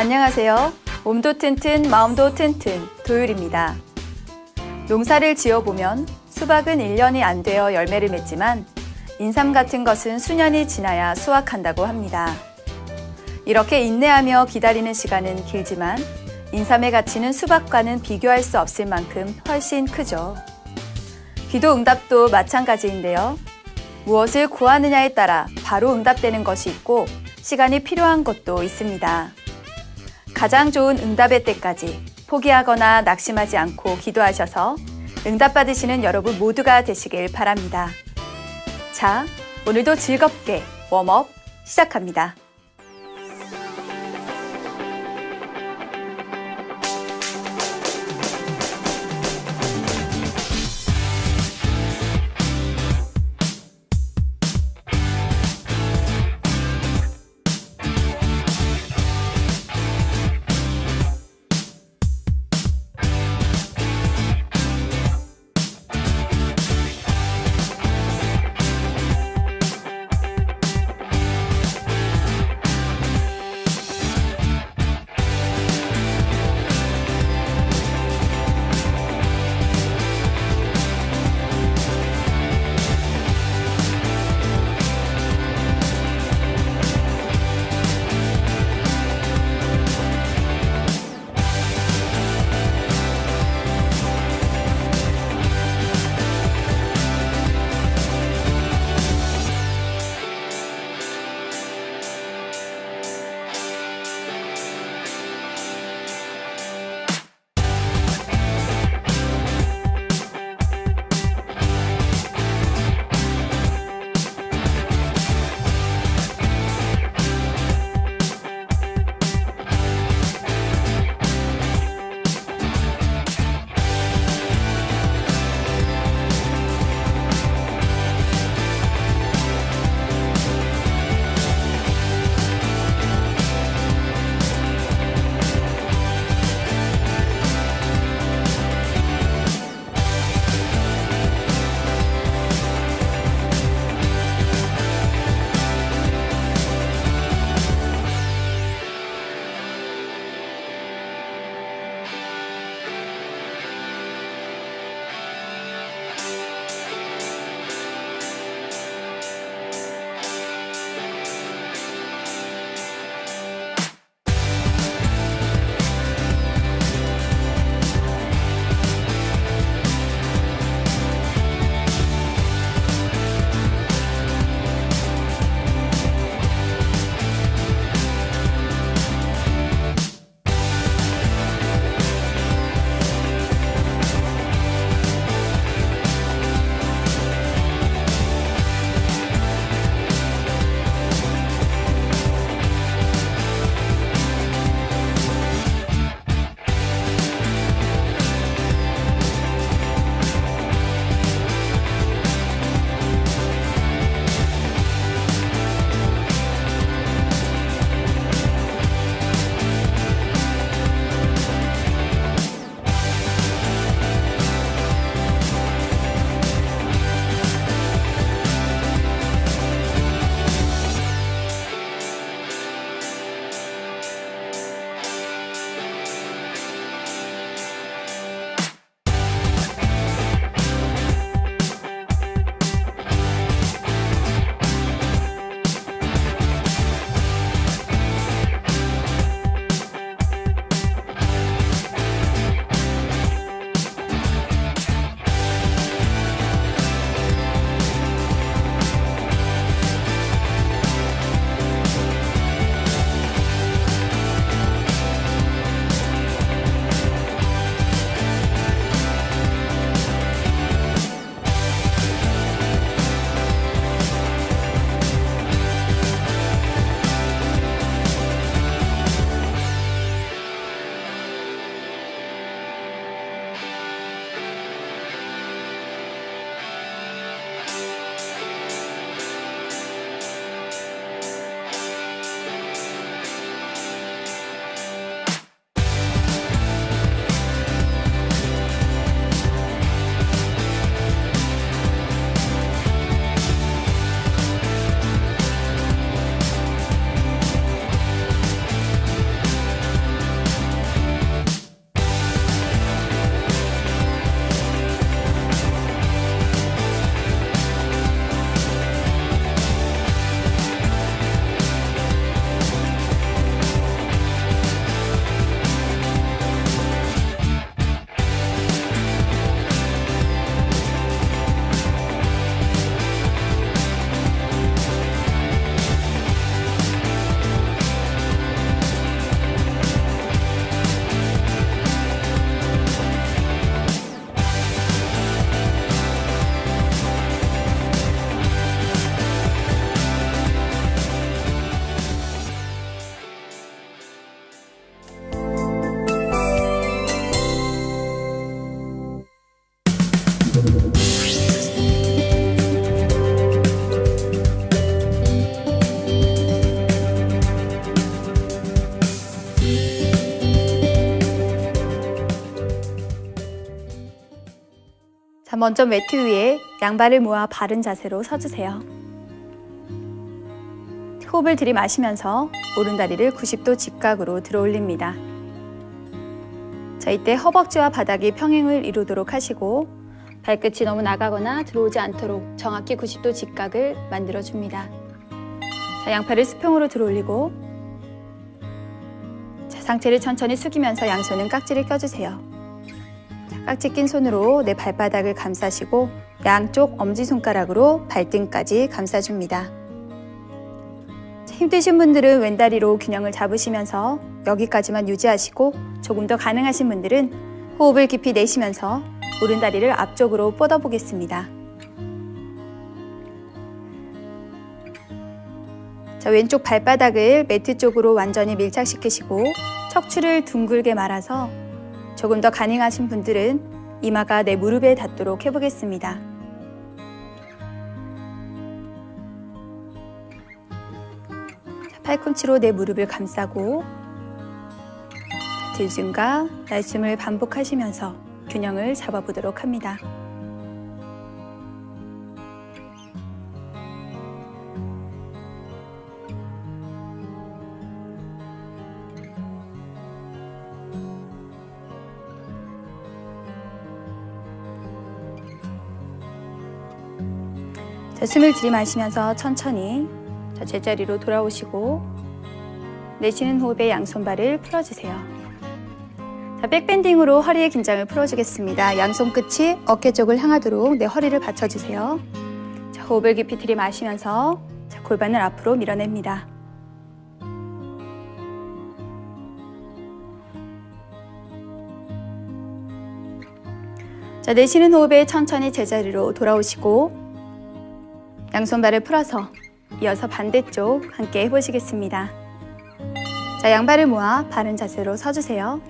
안녕하세요. 몸도 튼튼, 마음도 튼튼, 도율입니다. 농사를 지어보면 수박은 1년이 안 되어 열매를 맺지만 인삼 같은 것은 수년이 지나야 수확한다고 합니다. 이렇게 인내하며 기다리는 시간은 길지만 인삼의 가치는 수박과는 비교할 수 없을 만큼 훨씬 크죠. 기도 응답도 마찬가지인데요. 무엇을 구하느냐에 따라 바로 응답되는 것이 있고 시간이 필요한 것도 있습니다. 가장 좋은 응답의 때까지 포기하거나 낙심하지 않고 기도하셔서 응답받으시는 여러분 모두가 되시길 바랍니다. 자, 오늘도 즐겁게 웜업 시작합니다. 먼저 매트 위에 양발을 모아 바른 자세로 서주세요. 호흡을 들이마시면서 오른다리를 90도 직각으로 들어 올립니다. 이때 허벅지와 바닥이 평행을 이루도록 하시고 발끝이 너무 나가거나 들어오지 않도록 정확히 90도 직각을 만들어줍니다. 양팔을 수평으로 들어 올리고 상체를 천천히 숙이면서 양손은 깍지를 껴주세요. 깍지 낀 손으로 내 발바닥을 감싸시고 양쪽 엄지손가락으로 발등까지 감싸줍니다. 힘드신 분들은 왼다리로 균형을 잡으시면서 여기까지만 유지하시고 조금 더 가능하신 분들은 호흡을 깊이 내쉬면서 오른다리를 앞쪽으로 뻗어보겠습니다. 왼쪽 발바닥을 매트 쪽으로 완전히 밀착시키시고 척추를 둥글게 말아서 조금 더 가능하신 분들은 이마가 내 무릎에 닿도록 해보겠습니다. 팔꿈치로 내 무릎을 감싸고 들숨과 날숨을 반복하시면서 균형을 잡아보도록 합니다. 숨을 들이마시면서 천천히 제자리로 돌아오시고 내쉬는 호흡에 양손발을 풀어주세요. 백밴딩으로 허리의 긴장을 풀어주겠습니다. 양손 끝이 어깨 쪽을 향하도록 내 허리를 받쳐주세요. 호흡을 깊이 들이마시면서 골반을 앞으로 밀어냅니다. 내쉬는 호흡에 천천히 제자리로 돌아오시고 양손발을 풀어서 이어서 반대쪽 함께 해보시겠습니다. 양발을 모아 바른 자세로 서주세요.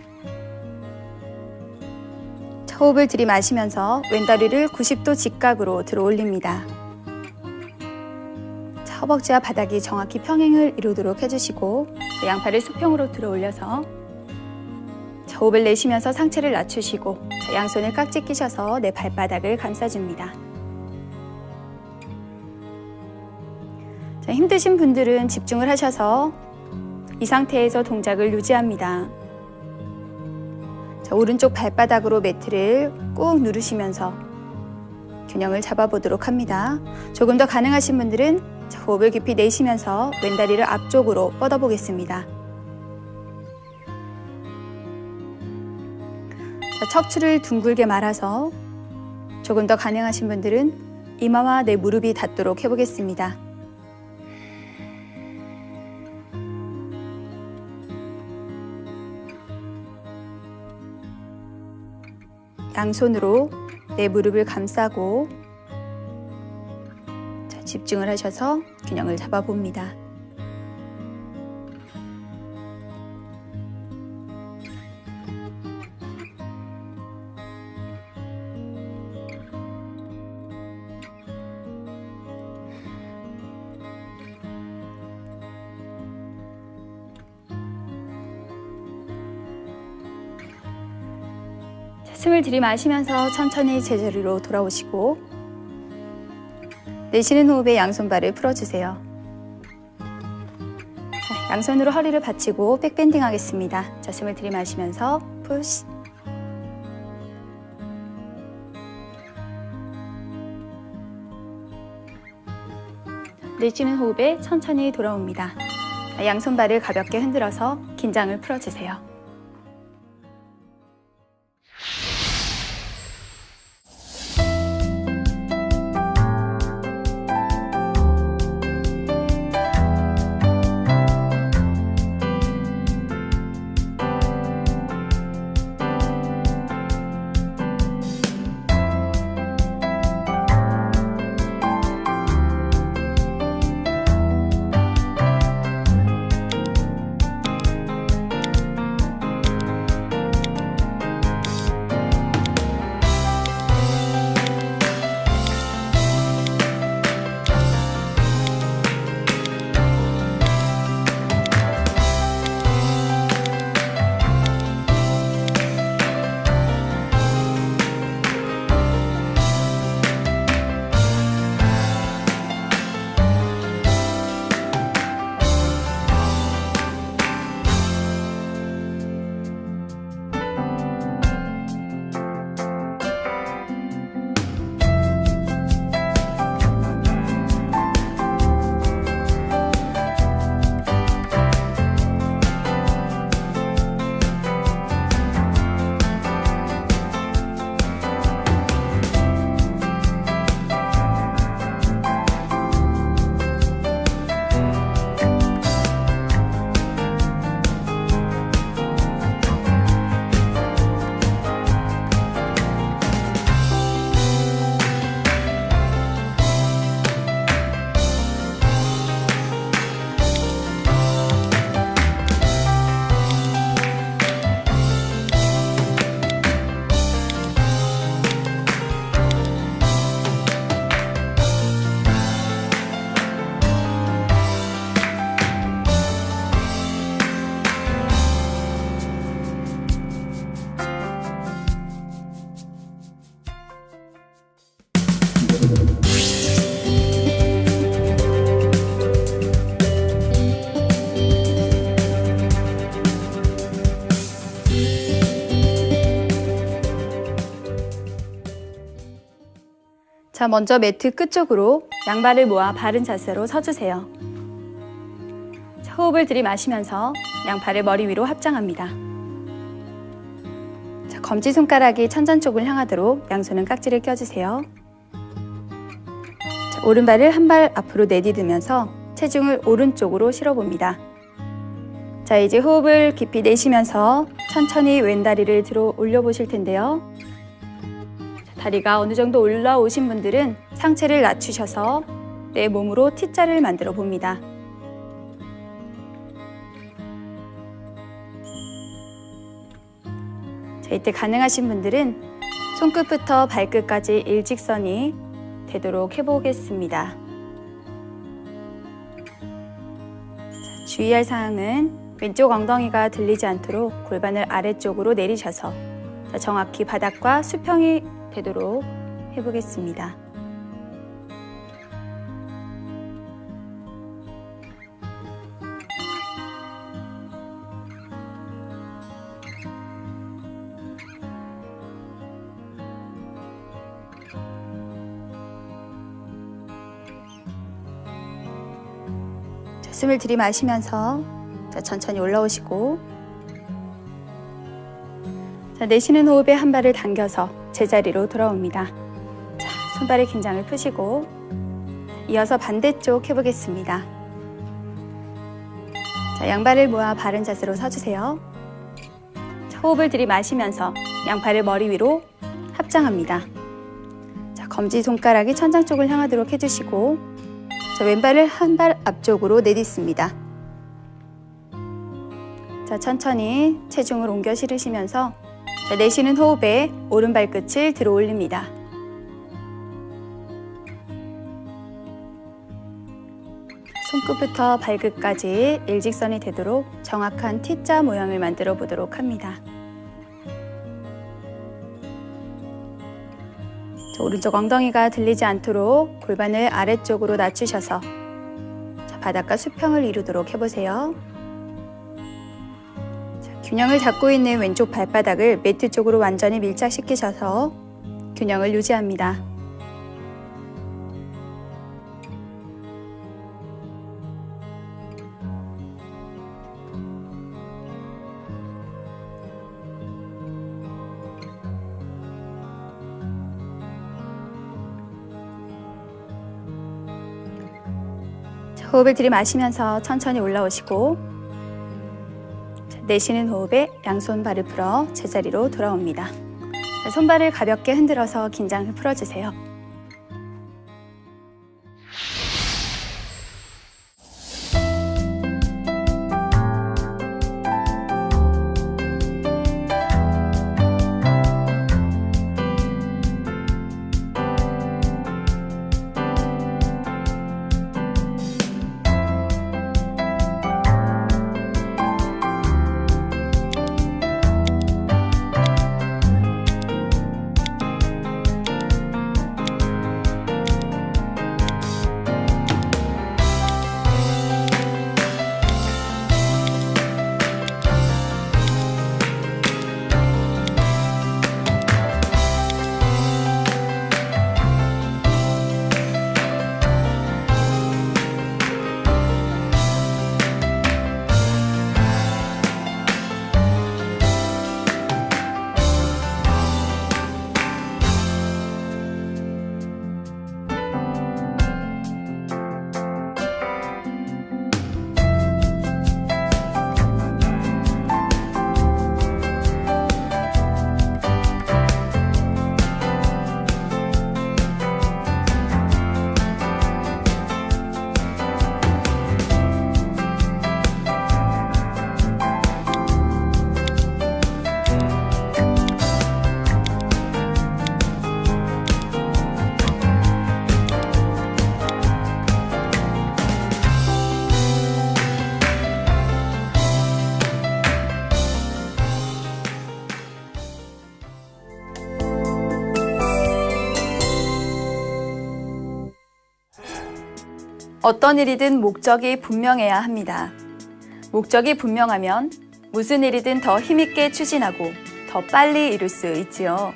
호흡을 들이마시면서 왼다리를 90도 직각으로 들어 올립니다. 허벅지와 바닥이 정확히 평행을 이루도록 해주시고 양팔을 수평으로 들어 올려서 호흡을 내쉬면서 상체를 낮추시고 양손을 깍지 끼셔서 내 발바닥을 감싸줍니다. 힘드신 분들은 집중을 하셔서 이 상태에서 동작을 유지합니다. 오른쪽 발바닥으로 매트를 꾹 누르시면서 균형을 잡아보도록 합니다. 조금 더 가능하신 분들은 호흡을 깊이 내쉬면서 왼다리를 앞쪽으로 뻗어보겠습니다. 척추를 둥글게 말아서 조금 더 가능하신 분들은 이마와 내 무릎이 닿도록 해보겠습니다. 양손으로 내 무릎을 감싸고 집중을 하셔서 균형을 잡아봅니다. 숨을 들이마시면서 천천히 제자리로 돌아오시고 내쉬는 호흡에 양손발을 풀어주세요. 양손으로 허리를 받치고 백밴딩 하겠습니다. 숨을 들이마시면서 푸시 내쉬는 호흡에 천천히 돌아옵니다. 양손발을 가볍게 흔들어서 긴장을 풀어주세요. 자, 먼저 매트 끝쪽으로 양발을 모아 바른 자세로 서주세요. 자, 호흡을 들이마시면서 양팔을 머리 위로 합장합니다. 자, 검지손가락이 천장 쪽을 향하도록 양손은 깍지를 껴주세요. 자, 오른발을 한 발 앞으로 내디디면서 체중을 오른쪽으로 실어봅니다. 자, 이제 호흡을 깊이 내쉬면서 천천히 왼다리를 들어 올려보실 텐데요. 다리가 어느 정도 올라오신 분들은 상체를 낮추셔서 내 몸으로 T자를 만들어 봅니다. 자, 이때 가능하신 분들은 손끝부터 발끝까지 일직선이 되도록 해보겠습니다. 자, 주의할 사항은 왼쪽 엉덩이가 들리지 않도록 골반을 아래쪽으로 내리셔서 자, 정확히 바닥과 수평이 되도록 해보겠습니다. 자, 숨을 들이마시면서 자, 천천히 올라오시고 자, 내쉬는 호흡에 한 발을 당겨서 제자리로 돌아옵니다. 자, 손발의 긴장을 푸시고 이어서 반대쪽 해보겠습니다. 자, 양발을 모아 바른 자세로 서주세요. 자, 호흡을 들이마시면서 양팔을 머리 위로 합장합니다. 자, 검지손가락이 천장 쪽을 향하도록 해주시고 자, 왼발을 한 발 앞쪽으로 내딛습니다. 자, 천천히 체중을 옮겨 실으시면서 자, 내쉬는 호흡에 오른 발끝을 들어 올립니다. 손끝부터 발끝까지 일직선이 되도록 정확한 T자 모양을 만들어 보도록 합니다. 자, 오른쪽 엉덩이가 들리지 않도록 골반을 아래쪽으로 낮추셔서 자, 바닥과 수평을 이루도록 해보세요. 균형을 잡고 있는 왼쪽 발바닥을 매트 쪽으로 완전히 밀착시키셔서 균형을 유지합니다. 자, 호흡을 들이마시면서 천천히 올라오시고 내쉬는 호흡에 양손 발을 풀어 제자리로 돌아옵니다. 손발을 가볍게 흔들어서 긴장을 풀어주세요. 어떤 일이든 목적이 분명해야 합니다. 목적이 분명하면 무슨 일이든 더 힘있게 추진하고 더 빨리 이룰 수 있지요.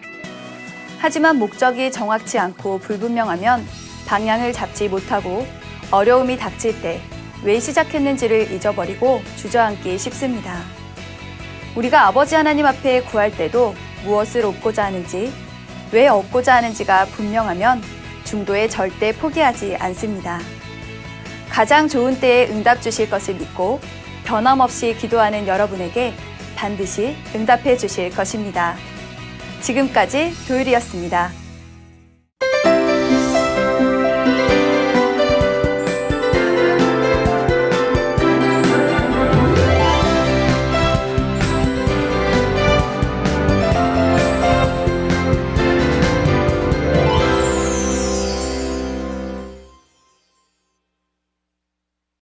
하지만 목적이 정확치 않고 불분명하면 방향을 잡지 못하고 어려움이 닥칠 때 왜 시작했는지를 잊어버리고 주저앉기 쉽습니다. 우리가 아버지 하나님 앞에 구할 때도 무엇을 얻고자 하는지, 왜 얻고자 하는지가 분명하면 중도에 절대 포기하지 않습니다. 가장 좋은 때에 응답 주실 것을 믿고 변함없이 기도하는 여러분에게 반드시 응답해 주실 것입니다. 지금까지 도율이었습니다.